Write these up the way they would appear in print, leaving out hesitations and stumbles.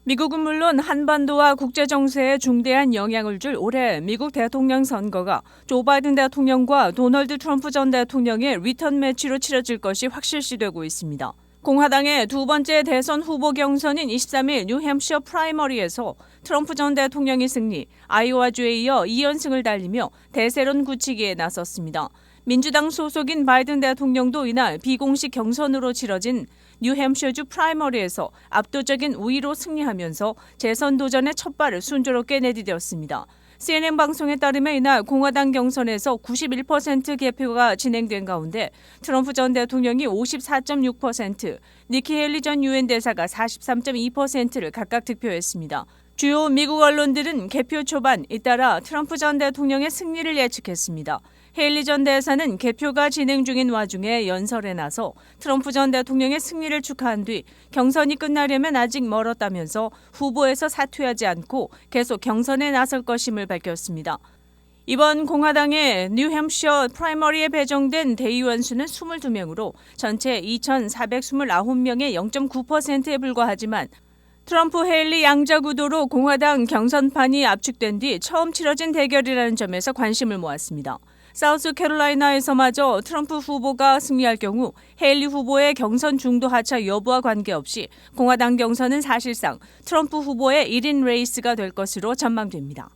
미국은 물론 한반도와 국제 정세에 중대한 영향을 줄 올해 미국 대통령 선거가 조 바이든 대통령과 도널드 트럼프 전 대통령의 리턴 매치로 치러질 것이 확실시되고 있습니다. 공화당의 두 번째 대선 후보 경선인 23일 뉴햄셔 프라이머리에서 트럼프 전 대통령이 승리, 아이오와주에 이어 2연승을 달리며 대세론 굳히기에 나섰습니다. 민주당 소속인 바이든 대통령도 이날 비공식 경선으로 치러진 뉴햄셔주 프라이머리에서 압도적인 우위로 승리하면서 재선 도전의 첫 발을 순조롭게 내디뎠습니다. CNN 방송에 따르면 이날 공화당 경선에서 91% 개표가 진행된 가운데 트럼프 전 대통령이 54.6%, 니키 헬리 전 유엔 대사가 43.2%를 각각 득표했습니다. 주요 미국 언론들은 개표 초반 잇따라 트럼프 전 대통령의 승리를 예측했습니다. 헬리 전 대사는 개표가 진행 중인 와중에 연설에 나서 트럼프 전 대통령의 승리를 축하한 뒤 경선이 끝나려면 아직 멀었다면서 후보에서 사퇴하지 않고 계속 경선에 나설 것임을 밝혔습니다. 이번 공화당의 뉴햄셔 프라이머리에 배정된 대의원 수는 22명으로 전체 2,429명의 0.9%에 불과하지만 트럼프 헬리 양자 구도로 공화당 경선판이 압축된 뒤 처음 치러진 대결이라는 점에서 관심을 모았습니다. 사우스캐롤라이나에서마저 트럼프 후보가 승리할 경우 헬리 후보의 경선 중도 하차 여부와 관계없이 공화당 경선은 사실상 트럼프 후보의 1인 레이스가 될 것으로 전망됩니다.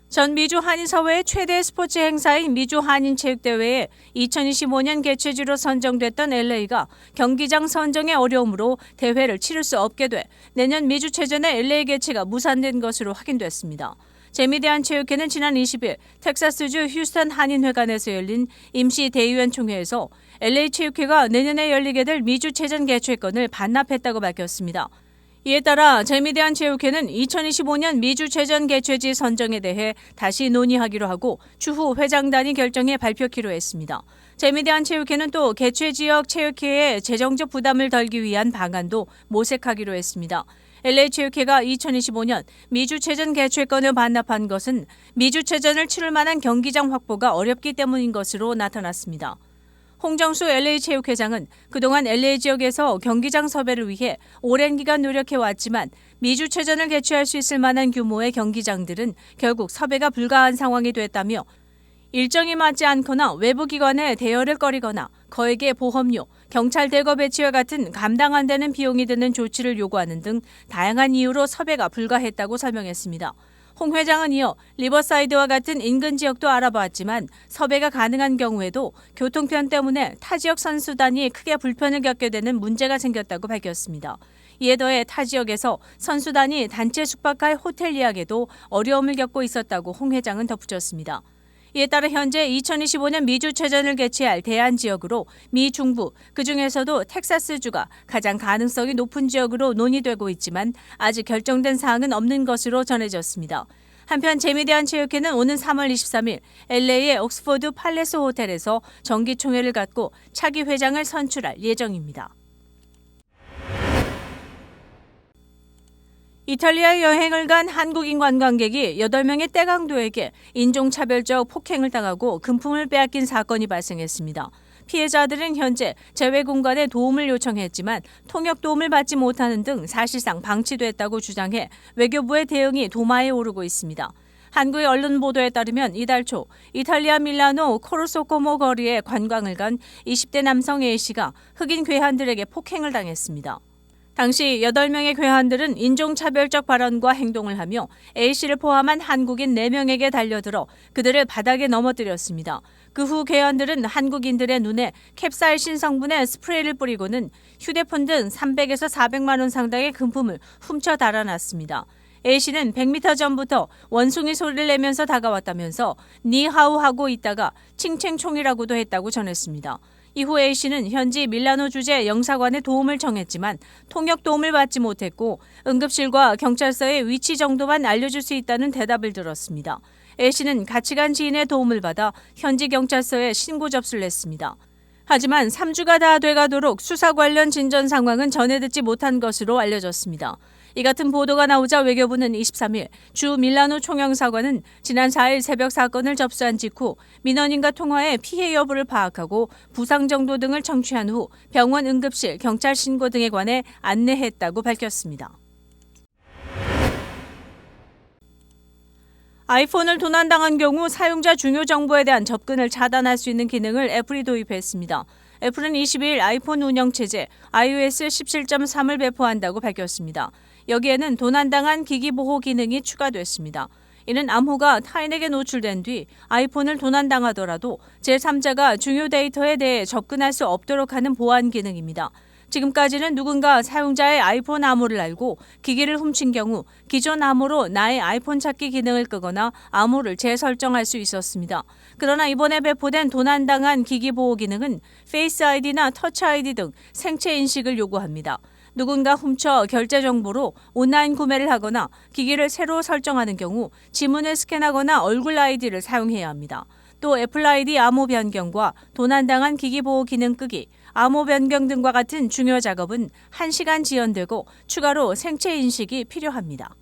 전 미주 한인사회의 최대 스포츠 행사인 미주 한인체육대회에 2025년 개최지로 선정됐던 LA가 경기장 선정의 어려움으로 대회를 치를 수 없게 돼 내년 미주체전의 LA 개최가 무산된 것으로 확인됐습니다. 재미대한체육회는 지난 20일 텍사스주 휴스턴 한인회관에서 열린 임시 대의원 총회에서 LA체육회가 내년에 열리게 될 미주체전 개최권을 반납했다고 밝혔습니다. 이에 따라 재미대한체육회는 2025년 미주체전 개최지 선정에 대해 다시 논의하기로 하고 추후 회장단이 결정해 발표키로 했습니다. 재미대한체육회는 또 개최지역 체육회의 재정적 부담을 덜기 위한 방안도 모색하기로 했습니다. LA체육회가 2025년 미주체전 개최권을 반납한 것은 미주체전을 치를 만한 경기장 확보가 어렵기 때문인 것으로 나타났습니다. 홍정수 LA체육회장은 그동안 LA 지역에서 경기장 섭외를 위해 오랜 기간 노력해왔지만 미주체전을 개최할 수 있을 만한 규모의 경기장들은 결국 섭외가 불가한 상황이 됐다며 일정이 맞지 않거나 외부 기관에 대여를 꺼리거나 거액의 보험료, 경찰 대거 배치와 같은 감당 안 되는 비용이 드는 조치를 요구하는 등 다양한 이유로 섭외가 불가했다고 설명했습니다. 홍 회장은 이어 리버사이드와 같은 인근 지역도 알아보았지만 섭외가 가능한 경우에도 교통편 때문에 타 지역 선수단이 크게 불편을 겪게 되는 문제가 생겼다고 밝혔습니다. 이에 더해 타 지역에서 선수단이 단체 숙박할 호텔 예약에도 어려움을 겪고 있었다고 홍 회장은 덧붙였습니다. 이에 따라 현재 2025년 미주체전을 개최할 대안 지역으로 미 중부, 그중에서도 텍사스주가 가장 가능성이 높은 지역으로 논의되고 있지만 아직 결정된 사항은 없는 것으로 전해졌습니다. 한편 재미대한체육회는 오는 3월 23일 LA의 옥스포드 팔레스 호텔에서 정기총회를 갖고 차기 회장을 선출할 예정입니다. 이탈리아 여행을 간 한국인 관광객이 8명의 떼강도에게 인종차별적 폭행을 당하고 금품을 빼앗긴 사건이 발생했습니다. 피해자들은 현재 재외공간에 도움을 요청했지만 통역 도움을 받지 못하는 등 사실상 방치됐다고 주장해 외교부의 대응이 도마에 오르고 있습니다. 한국의 언론 보도에 따르면 이달 초 이탈리아 밀라노 코르소코모 거리에 관광을 간 20대 남성 A씨가 흑인 괴한들에게 폭행을 당했습니다. 당시 8명의 괴한들은 인종차별적 발언과 행동을 하며 A씨를 포함한 한국인 4명에게 달려들어 그들을 바닥에 넘어뜨렸습니다. 그 후 괴한들은 한국인들의 눈에 캡사이신 성분의 스프레이를 뿌리고는 휴대폰 등 300에서 400만 원 상당의 금품을 훔쳐 달아났습니다. A씨는 100m 전부터 원숭이 소리를 내면서 다가왔다면서 니하우 하고 있다가 칭칭총이라고도 했다고 전했습니다. 이후 A씨는 현지 밀라노 주재 영사관에 도움을 청했지만 통역 도움을 받지 못했고 응급실과 경찰서의 위치 정도만 알려줄 수 있다는 대답을 들었습니다. A씨는 같이 간 지인의 도움을 받아 현지 경찰서에 신고 접수를 했습니다. 하지만 3주가 다 돼가도록 수사 관련 진전 상황은 전해 듣지 못한 것으로 알려졌습니다. 이 같은 보도가 나오자 외교부는 23일 주 밀라노 총영사관은 지난 4일 새벽 사건을 접수한 직후 민원인과 통화해 피해 여부를 파악하고 부상 정도 등을 청취한 후 병원 응급실, 경찰 신고 등에 관해 안내했다고 밝혔습니다. 아이폰을 도난당한 경우 사용자 중요 정보에 대한 접근을 차단할 수 있는 기능을 애플이 도입했습니다. 애플은 22일 아이폰 운영체제 iOS 17.3을 배포한다고 밝혔습니다. 여기에는 도난당한 기기 보호 기능이 추가됐습니다. 이는 암호가 타인에게 노출된 뒤 아이폰을 도난당하더라도 제3자가 중요 데이터에 대해 접근할 수 없도록 하는 보안 기능입니다. 지금까지는 누군가 사용자의 아이폰 암호를 알고 기기를 훔친 경우 기존 암호로 나의 아이폰 찾기 기능을 끄거나 암호를 재설정할 수 있었습니다. 그러나 이번에 배포된 도난당한 기기 보호 기능은 페이스 아이디나 터치 아이디 등 생체 인식을 요구합니다. 누군가 훔쳐 결제 정보로 온라인 구매를 하거나 기기를 새로 설정하는 경우 지문을 스캔하거나 얼굴 아이디를 사용해야 합니다. 또 애플 아이디 암호 변경과 도난당한 기기 보호 기능 끄기, 암호 변경 등과 같은 중요 작업은 1시간 지연되고 추가로 생체 인식이 필요합니다.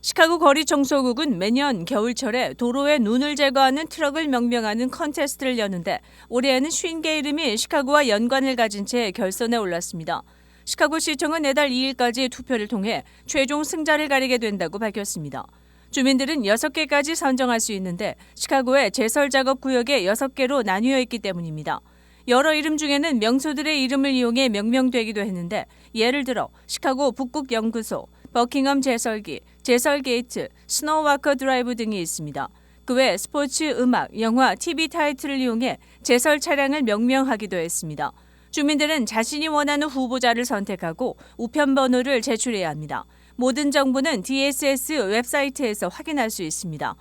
시카고 거리 청소국은 매년 겨울철에 도로에 눈을 제거하는 트럭을 명명하는 컨테스트를 여는데 올해에는 50개 이름이 시카고와 연관을 가진 채 결선에 올랐습니다. 시카고 시청은 내달 2일까지 투표를 통해 최종 승자를 가리게 된다고 밝혔습니다. 주민들은 6개까지 선정할 수 있는데 시카고의 제설 작업 구역에 6개로 나뉘어 있기 때문입니다. 여러 이름 중에는 명소들의 이름을 이용해 명명되기도 했는데 예를 들어 시카고 북극 연구소, 버킹엄 제설기, 제설 게이트, 스노우워커 드라이브 등이 있습니다. 그 외 스포츠, 음악, 영화, TV 타이틀을 이용해 제설 차량을 명명하기도 했습니다. 주민들은 자신이 원하는 후보자를 선택하고 우편 번호를 제출해야 합니다. 모든 정보는 DSS 웹사이트에서 확인할 수 있습니다.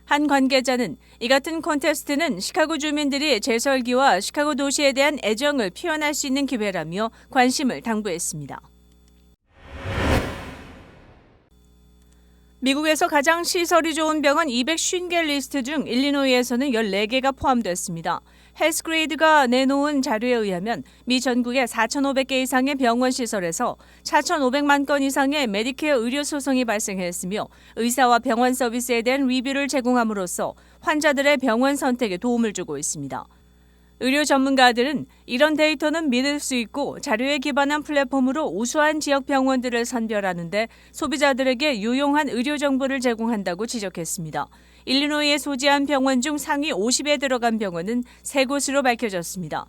한 관계자는 이 같은 콘테스트는 시카고 주민들이 제설기와 시카고 도시에 대한 애정을 표현할 수 있는 기회라며 관심을 당부했습니다. 미국에서 가장 시설이 좋은 병원 250개 리스트 중 일리노이에서는 14개가 포함됐습니다. 헬스그레이드가 내놓은 자료에 의하면 미 전국의 4,500개 이상의 병원 시설에서 4,500만 건 이상의 메디케어 의료 소송이 발생했으며 의사와 병원 서비스에 대한 리뷰를 제공함으로써 환자들의 병원 선택에 도움을 주고 있습니다. 의료 전문가들은 이런 데이터는 믿을 수 있고 자료에 기반한 플랫폼으로 우수한 지역 병원들을 선별하는 데 소비자들에게 유용한 의료 정보를 제공한다고 지적했습니다. 일리노이에 소지한 병원 중 상위 50에 들어간 병원은 3곳으로 밝혀졌습니다.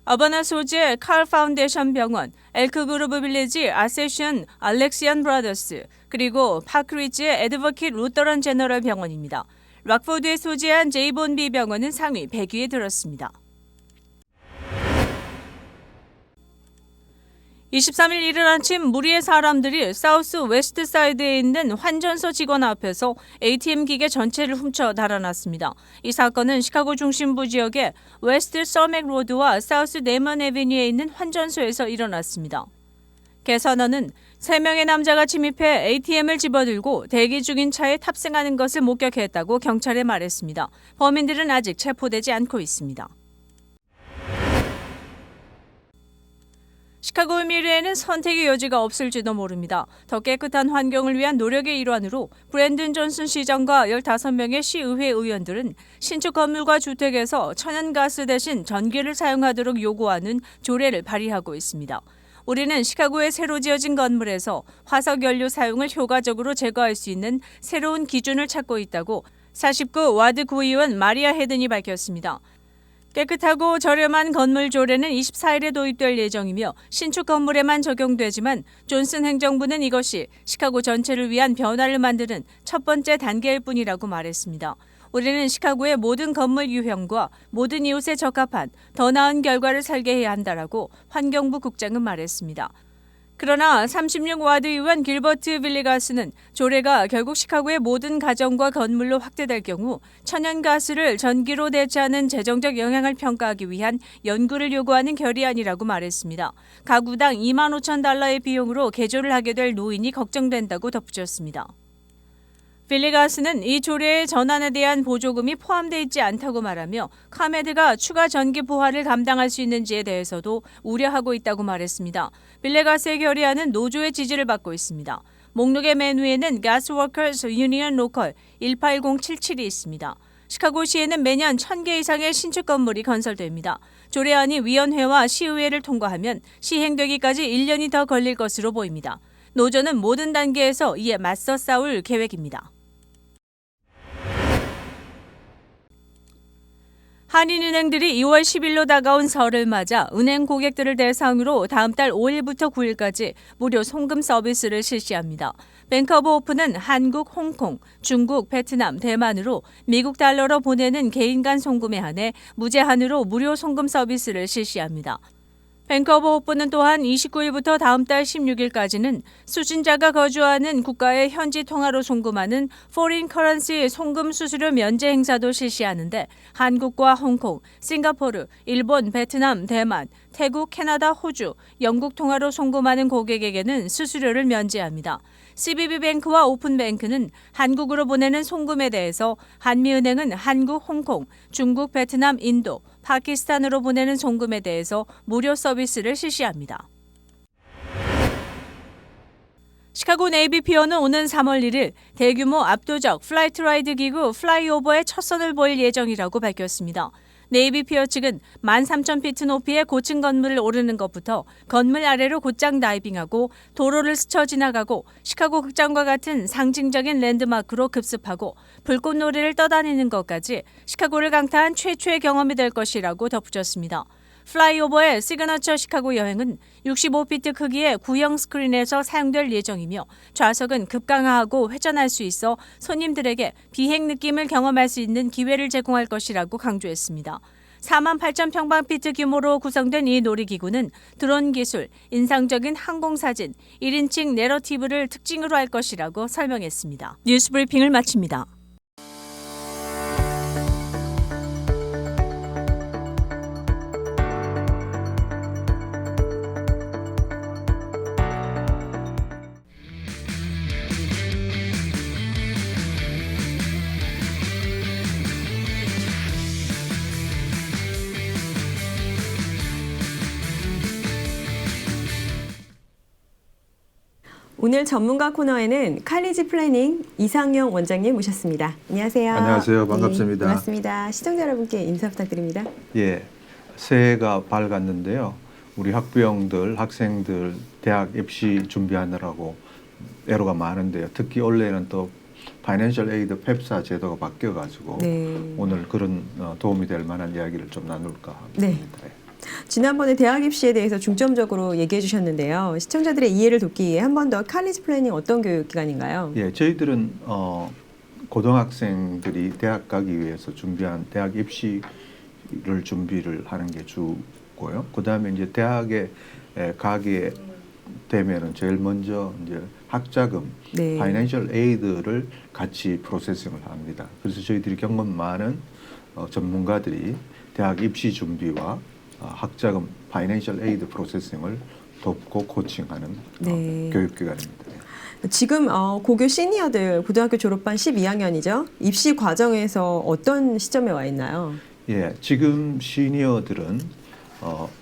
어바나 소지의 칼 파운데이션 병원, 엘크그루브 빌리지 아세션 알렉시안 브라더스, 그리고 파크리지의 에드버킷 루터런 제너럴 병원입니다. 락포드에 소지한 제이본비 병원은 상위 100위에 들었습니다. 23일 이른 아침 무리의 사람들이 사우스 웨스트 사이드에 있는 환전소 직원 앞에서 ATM 기계 전체를 훔쳐 달아났습니다. 이 사건은 시카고 중심부 지역의 웨스트 서맥 로드와 사우스 네먼 애비뉴에 있는 환전소에서 일어났습니다. 개선원은 3명의 남자가 침입해 ATM을 집어들고 대기 중인 차에 탑승하는 것을 목격했다고 경찰에 말했습니다. 범인들은 아직 체포되지 않고 있습니다. 시카고의 미래에는 선택의 여지가 없을지도 모릅니다. 더 깨끗한 환경을 위한 노력의 일환으로 브랜든 존슨 시장과 15명의 시의회 의원들은 신축 건물과 주택에서 천연가스 대신 전기를 사용하도록 요구하는 조례를 발의하고 있습니다. 우리는 시카고의 새로 지어진 건물에서 화석 연료 사용을 효과적으로 제거할 수 있는 새로운 기준을 찾고 있다고 49 와드 구의원 마리아 헤든이 밝혔습니다. 깨끗하고 저렴한 건물 조례는 24일에 도입될 예정이며 신축 건물에만 적용되지만 존슨 행정부는 이것이 시카고 전체를 위한 변화를 만드는 첫 번째 단계일 뿐이라고 말했습니다. 우리는 시카고의 모든 건물 유형과 모든 이웃에 적합한 더 나은 결과를 설계해야 한다라고 환경부 국장은 말했습니다. 그러나 36와드 의원 길버트 빌리가스는 조례가 결국 시카고의 모든 가정과 건물로 확대될 경우 천연가스를 전기로 대체하는 재정적 영향을 평가하기 위한 연구를 요구하는 결의안이라고 말했습니다. 가구당 $25,000의 비용으로 개조를 하게 될 노인이 걱정된다고 덧붙였습니다. 필리가스는 이 조례의 전환에 대한 보조금이 포함되어 있지 않다고 말하며 카메드가 추가 전기 부하를 감당할 수 있는지에 대해서도 우려하고 있다고 말했습니다. 필리가스의 결의안은 노조의 지지를 받고 있습니다. 목록의 맨 위에는 가스워커스 유니언 로컬 181077이 있습니다. 시카고시에는 매년 1,000개 이상의 신축 건물이 건설됩니다. 조례안이 위원회와 시의회를 통과하면 시행되기까지 1년이 더 걸릴 것으로 보입니다. 노조는 모든 단계에서 이에 맞서 싸울 계획입니다. 한인은행들이 2월 10일로 다가온 설을 맞아 은행 고객들을 대상으로 다음 달 5일부터 9일까지 무료 송금 서비스를 실시합니다. 뱅크 오브 오픈은 한국, 홍콩, 중국, 베트남, 대만으로 미국 달러로 보내는 개인 간 송금에 한해 무제한으로 무료 송금 서비스를 실시합니다. 뱅크 오브 오픈은 또한 29일부터 다음 달 16일까지는 수신자가 거주하는 국가의 현지 통화로 송금하는 포린 커런시 송금 수수료 면제 행사도 실시하는데 한국과 홍콩, 싱가포르, 일본, 베트남, 대만, 태국, 캐나다, 호주, 영국 통화로 송금하는 고객에게는 수수료를 면제합니다. CBB뱅크와 오픈뱅크는 한국으로 보내는 송금에 대해서 한미은행은 한국, 홍콩, 중국, 베트남, 인도, 파키스탄으로 보내는 송금에 대해서 무료 서비스를 실시합니다. 시카고 네이비 피어는 오는 3월 1일 대규모 압도적 플라이트 라이드 기구 플라이오버의 첫 선을 보일 예정이라고 밝혔습니다. 네이비 피어 측은 13,000피트 높이의 고층 건물을 오르는 것부터 건물 아래로 곧장 다이빙하고 도로를 스쳐 지나가고 시카고 극장과 같은 상징적인 랜드마크로 급습하고 불꽃놀이를 떠다니는 것까지 시카고를 강타한 최초의 경험이 될 것이라고 덧붙였습니다. 플라이오버의 시그너처 시카고 여행은 65피트 크기의 구형 스크린에서 사용될 예정이며 좌석은 급강하하고 회전할 수 있어 손님들에게 비행 느낌을 경험할 수 있는 기회를 제공할 것이라고 강조했습니다. 48,000평방피트 규모로 구성된 이 놀이기구는 드론 기술, 인상적인 항공사진, 1인칭 내러티브를 특징으로 할 것이라고 설명했습니다. 뉴스 브리핑을 마칩니다. 오늘 전문가 코너에는 칼리지 플래닝 이상영 원장님 모셨습니다. 안녕하세요. 안녕하세요. 반갑습니다. 네, 반갑습니다. 시청자 여러분께 인사 부탁드립니다. 예, 새해가 밝았는데요. 우리 학부형들, 학생들 대학 입시 준비하느라고 애로가 많은데요. 특히 올해는 또 파이낸셜 에이드 펩사 제도가 바뀌어가지고 네. 오늘 그런 도움이 될 만한 이야기를 좀 나눌까 합니다. 네. 지난번에 대학 입시에 대해서 중점적으로 얘기해 주셨는데요. 시청자들의 이해를 돕기 위해 한 번 더 칼리지 플래닝 어떤 교육기관인가요? 예, 저희들은 고등학생들이 대학 가기 위해서 준비한 대학 입시를 준비를 하는 게 주고요. 그 다음에 이제 대학에 가게 되면은 제일 먼저 이제 학자금, 네. 파이낸셜 에이드를 같이 프로세싱을 합니다. 그래서 저희들이 경험 많은 전문가들이 대학 입시 준비와 학자금, 파이낸셜 에이드 프로세싱을 돕고 코칭하는 네. 교육기관입니다. 지금 고교 시니어들 고등학교 졸업반 12학년이죠. 입시 과정에서 어떤 시점에 와 있나요? 예, 지금 시니어들은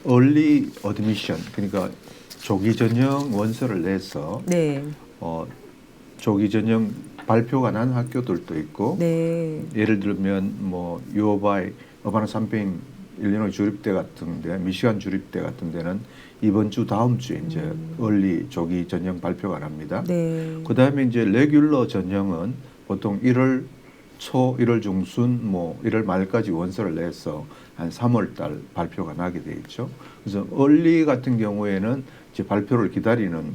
early admission, 그러니까 조기 전형 원서를 내서 네. 조기 전형 발표가 난 학교들도 있고, 네. 예를 들면 뭐 유오바이, 어바나 삼페인 일리노이 주립대 같은데, 미시간 주립대 같은 데는 이번 주 다음 주에 이제 early 조기 전형 발표가 납니다. 네. 그 다음에 이제 레귤러 전형은 보통 1월 초, 1월 중순, 뭐 1월 말까지 원서를 내서 한 3월 달 발표가 나게 돼 있죠. 그래서 early 같은 경우에는 이제 발표를 기다리는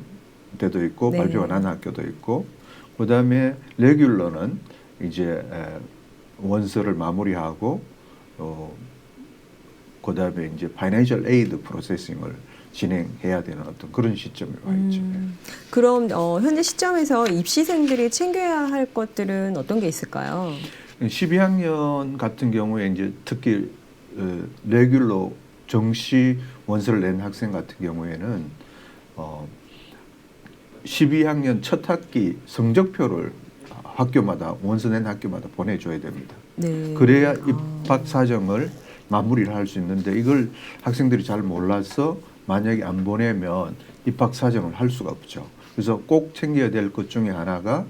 데도 있고, 네. 발표가 난 학교도 있고, 그 다음에 레귤러는 이제 원서를 마무리하고, 그 다음에 이제 파이낸셜 에이드 프로세싱을 진행해야 되는 어떤 그런 시점에 와 있죠. 그럼 현재 시점에서 입시생들이 챙겨야 할 것들은 어떤 게 있을까요? 12학년 같은 경우에 이제 특히 레귤러 정시 원서를 낸 학생 같은 경우에는 12학년 첫 학기 성적표를 학교마다 원서 낸 학교마다 보내줘야 됩니다. 네. 그래야 입학 사정을 마무리를 할 수 있는데 이걸 학생들이 잘 몰라서 만약에 안 보내면 입학 사정을 할 수가 없죠. 그래서 꼭 챙겨야 될 것 중에 하나가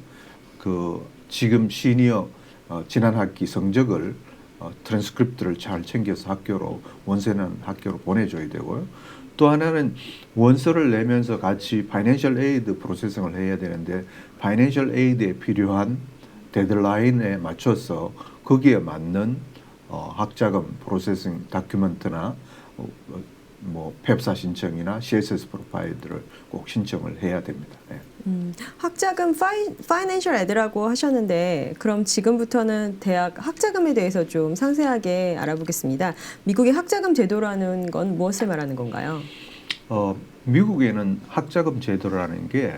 그 지금 시니어 지난 학기 성적을 트랜스크립트를 잘 챙겨서 학교로 원서는 학교로 보내줘야 되고요. 또 하나는 원서를 내면서 같이 파이낸셜 에이드 프로세싱을 해야 되는데 파이낸셜 에이드에 필요한 데드라인에 맞춰서 거기에 맞는 학자금 프로세싱 다큐멘트나 뭐 펩사 신청이나 CSS 프로파일들을 꼭 신청을 해야 됩니다. 네. 학자금 파이낸셜 에드라고 하셨는데 그럼 지금부터는 대학 학자금에 대해서 좀 상세하게 알아보겠습니다. 미국의 학자금 제도라는 건 무엇을 말하는 건가요? 미국에는 학자금 제도라는 게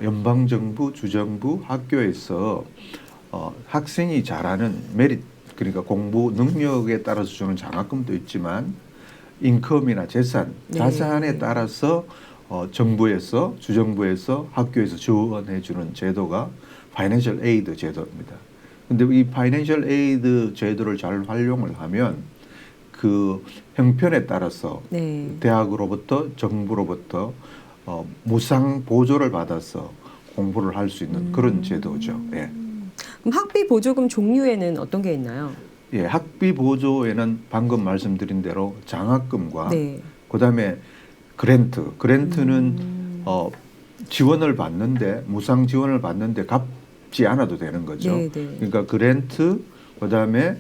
연방정부, 주정부, 학교에서 학생이 잘하는 메릿, 그러니까 공부 능력에 따라서 주는 장학금도 있지만 인컴이나 재산, 네. 자산에 따라서 정부에서, 주정부에서 학교에서 지원해 주는 제도가 파이낸셜 에이드 제도입니다. 근데 이 파이낸셜 에이드 제도를 잘 활용을 하면 그 형편에 따라서 네. 대학으로부터 정부로부터 무상 보조를 받아서 공부를 할 수 있는 그런 제도죠. 예. 그럼 학비 보조금 종류에는 어떤 게 있나요? 예, 학비 보조에는 방금 말씀드린 대로 장학금과 네. 그다음에 그랜트는 지원을 받는데 무상 지원을 받는데 갚지 않아도 되는 거죠. 네, 네. 그러니까 그랜트 그다음에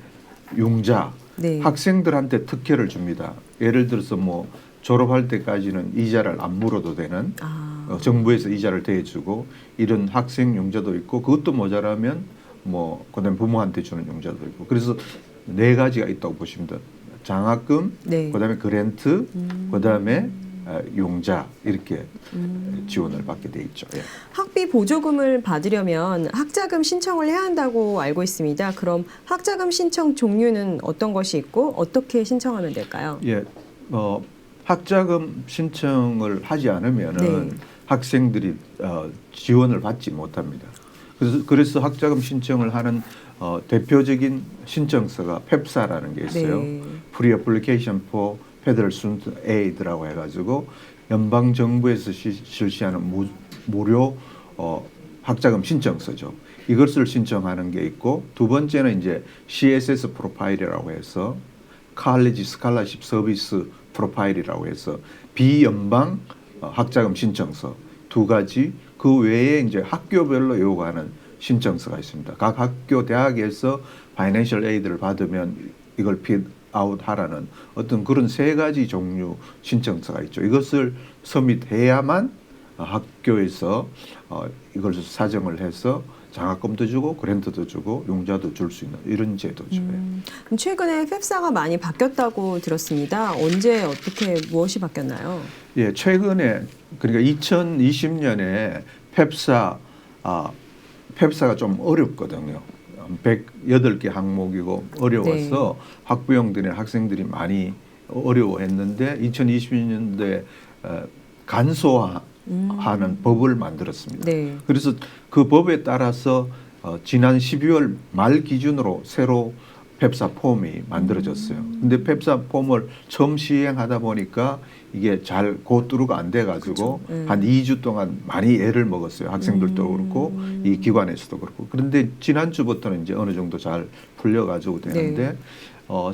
융자 네. 학생들한테 특혜를 줍니다. 예를 들어서 뭐 졸업할 때까지는 이자를 안 물어도 되는 정부에서 이자를 대주고 이런 학생 융자도 있고 그것도 모자라면 뭐 그다음에 부모한테 주는 융자도 있고 그래서 네 가지가 있다고 보시면 돼요. 장학금, 네. 그다음에 그랜트, 그다음에 융자 이렇게 지원을 받게 돼 있죠. 예. 학비 보조금을 받으려면 학자금 신청을 해야 한다고 알고 있습니다. 그럼 학자금 신청 종류는 어떤 것이 있고 어떻게 신청하면 될까요? 예, 학자금 신청을 하지 않으면은 네. 학생들이 지원을 받지 못합니다. 그래서 학자금 신청을 하는 대표적인 신청서가 펩사라는 게 있어요. 네. Pre-Application for Federal Student Aid라고 해가지고 연방 정부에서 실시하는 무료 학자금 신청서죠. 이것을 신청하는 게 있고 두 번째는 이제 CSS 프로파일이라고 해서 College Scholarship Service 프로파일이라고 해서 비연방 학자금 신청서 두 가지 그 외에 이제 학교별로 요구하는 신청서가 있습니다. 각 학교 대학에서 파이낸셜 에이드를 받으면 이걸 핏아웃 하라는 어떤 그런 세 가지 종류 신청서가 있죠. 이것을 서밋해야만 학교에서 이걸 사정을 해서 장학금도 주고 그랜트도 주고 융자도 줄 수 있는 이런 제도죠. 그럼 최근에 펩사가 많이 바뀌었다고 들었습니다. 언제 어떻게 무엇이 바뀌었나요? 예, 최근에 그러니까 2020년에 펩사가 좀 어렵거든요. 108개 항목이고 어려워서 학부형들이나 학생들이 많이 어려워했는데 2020년도에 간소화하는 법을 만들었습니다. 네. 그래서 그 법에 따라서 지난 12월 말 기준으로 새로 펩사 폼이 만들어졌어요. 근데 펩사 폼을 처음 시행하다 보니까 이게 잘 고뚜루가 안 돼가지고 한 2주 동안 많이 애를 먹었어요. 학생들도 그렇고 이 기관에서도 그렇고. 그런데 지난주부터는 이제 어느 정도 잘 풀려가지고 되는데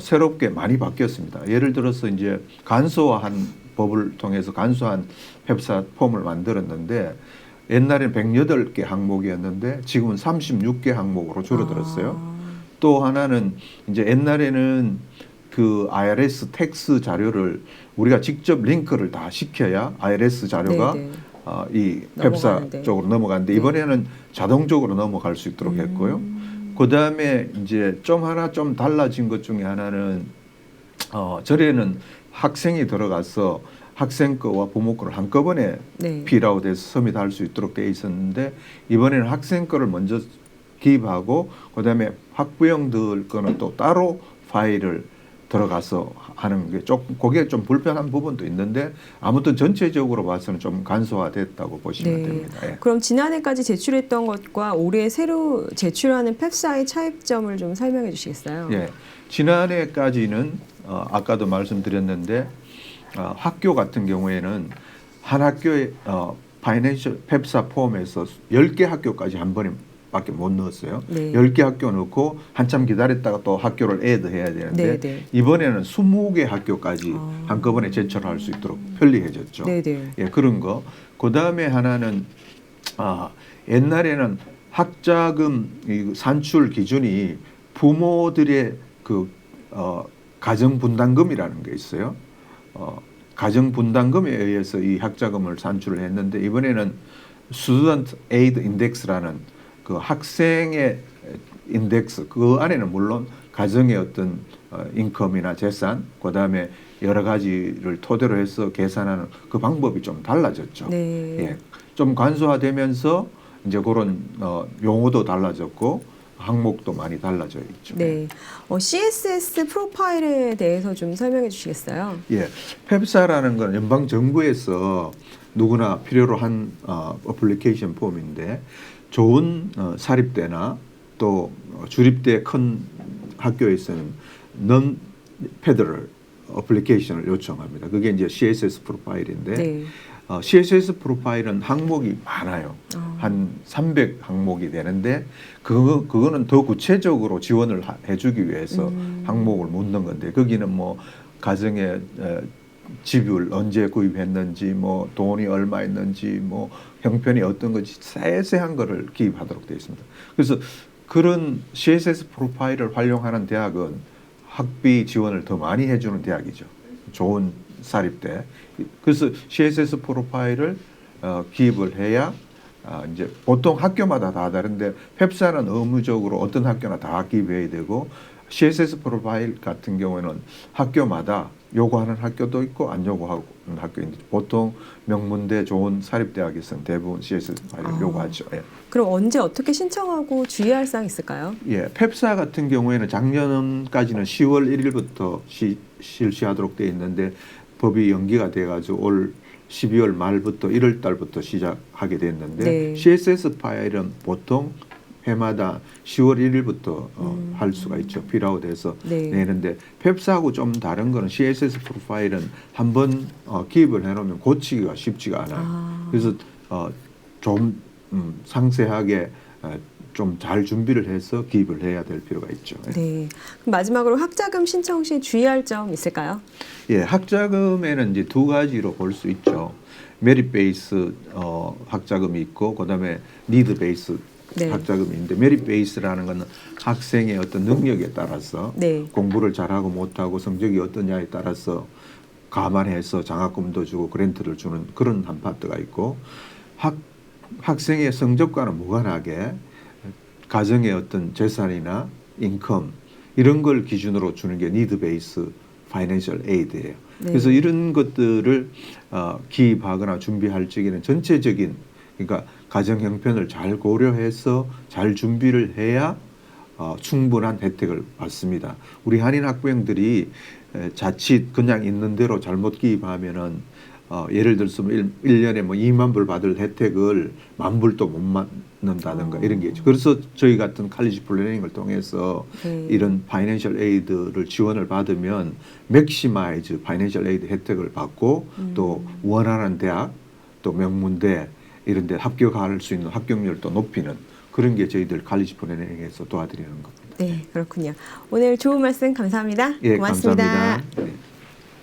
새롭게 많이 바뀌었습니다. 예를 들어서 이제 간소화한 법을 통해서 간소한 펩사 폼을 만들었는데 옛날에는 108개 항목이었는데 지금은 36개 항목으로 줄어들었어요. 또 하나는 이제 옛날에는 그 IRS 텍스 자료를 우리가 직접 링크를 다 시켜야 IRS 자료가 이 펩사 넘어가는데. 쪽으로 넘어가는데 이번에는 자동적으로 넘어갈 수 있도록 했고요. 그 다음에 이제 좀 달라진 것 중에 하나는 전에는 학생이 들어가서 학생 거와 부모 거를 한꺼번에 필아웃해서 서밋할 수 있도록 돼 있었는데 이번에는 학생 거를 먼저 기입하고 그다음에 학부형들 거는 또 따로 파일을 들어가서 하는 게 조금 그게 좀 불편한 부분도 있는데 아무튼 전체적으로 봐서는 좀 간소화됐다고 보시면 됩니다. 예. 그럼 지난해까지 제출했던 것과 올해 새로 제출하는 펩사의 차이점을 좀 설명해 주시겠어요? 예. 지난해까지는 아까도 말씀드렸는데 학교 같은 경우에는 한 학교에 파이낸셜 펩사 포함해서 10개 학교까지 한 번에 밖에 못 넣었어요. 네. 10개 학교 넣고 한참 기다렸다가 또 학교를 애드해야 되는데 네. 이번에는 20개 학교까지 한꺼번에 제출할 수 있도록 편리해졌죠. 네네. 예, 그런 거. 그다음에 하나는 옛날에는 학자금 이 산출 기준이 부모들의 그 가정 분담금이라는 게 있어요. 가정 분담금에 의해서 이 학자금을 산출을 했는데 이번에는 Student Aid Index라는 그 학생의 인덱스 그 안에는 물론 가정의 어떤 인컴이나 재산 그다음에 여러 가지를 토대로 해서 계산하는 그 방법이 좀 달라졌죠. 네. 예. 좀 간소화되면서 이제 그런 용어도 달라졌고 항목도 많이 달라져 있죠. 네. CSS 프로파일에 대해서 좀 설명해 주시겠어요? 예, 펩사라는 건 연방 정부에서 누구나 필요로 한 어플리케이션 폼인데 좋은 사립대나 또 주립대 큰 학교에서는 non federal 어플리케이션을 요청합니다. 그게 이제 CSS 프로파일인데 네. CSS 프로파일은 항목이 많아요. 한 300 항목이 되는데 그거는 더 구체적으로 지원을 해주기 위해서 항목을 묻는 건데 거기는 뭐 가정의 집을 언제 구입했는지 뭐 돈이 얼마 있는지 뭐 형편이 어떤 건지 세세한 거를 기입하도록 되어 있습니다. 그래서 그런 CSS 프로파일을 활용하는 대학은 학비 지원을 더 많이 해주는 대학이죠. 좋은 사립대. 그래서 CSS 프로파일을 기입을 해야 이제 보통 학교마다 다 다른데 펩사는 의무적으로 어떤 학교나 다 기입해야 되고 CSS 프로파일 같은 경우에는 학교마다 요구하는 학교도 있고 안 요구하는 학교인데 보통 명문대 좋은 사립대학에서는 대부분 CSS 파일을 요구하죠. 예. 그럼 언제 어떻게 신청하고 주의할 사항 있을까요? 예, 펩사 같은 경우에는 작년까지는 10월 1일부터 실시하도록 되어 있는데 법이 연기가 돼가지고 올 12월 말부터 1월 달부터 시작하게 됐는데 네. CSS 파일은 보통 해마다 10월 1일부터 할 수가 있죠. 필아웃해서 네. 내는데 펩사하고 좀 다른 거는 CSS 프로파일은 한번 기입을 해놓으면 고치기가 쉽지가 않아요. 그래서 좀 상세하게 좀 잘 준비를 해서 기입을 해야 될 필요가 있죠. 네. 그럼 마지막으로 학자금 신청 시 주의할 점 있을까요? 예, 학자금에는 이제 두 가지로 볼 수 있죠. 메릿 베이스 학자금이 있고 그다음에 니드 베이스 네. 학자금이 있는데 메릿 베이스라는 것은 학생의 어떤 능력에 따라서 네. 공부를 잘하고 못하고 성적이 어떠냐에 따라서 감안해서 장학금도 주고 그랜트를 주는 그런 한 파트가 있고 학생의 성적과는 무관하게 가정의 어떤 재산이나 인컴 이런 걸 기준으로 주는 게 니드 베이스 파이낸셜 에이드예요. 네. 그래서 이런 것들을 기입하거나 준비할 적에는 전체적인 그러니까 가정 형편을 잘 고려해서 잘 준비를 해야 충분한 혜택을 받습니다. 우리 한인 학부형들이 자칫 그냥 있는 대로 잘못 기입하면은 예를 들어서 1년에 뭐 2만 불 받을 혜택을 10,000불도 못 받는다든가 이런 게 있죠. 그래서 저희 같은 칼리지 플래닝을 통해서 네. 이런 파이낸셜 에이드를 지원을 받으면 맥시마이즈 파이낸셜 에이드 혜택을 받고 또 원하는 대학 또 명문대 이런 데 합격할 수 있는 합격률도 높이는 그런 게 저희들 칼리지 플래닝에서 도와드리는 겁니다. 네, 그렇군요. 오늘 좋은 말씀 감사합니다. 예, 고맙습니다. 감사합니다.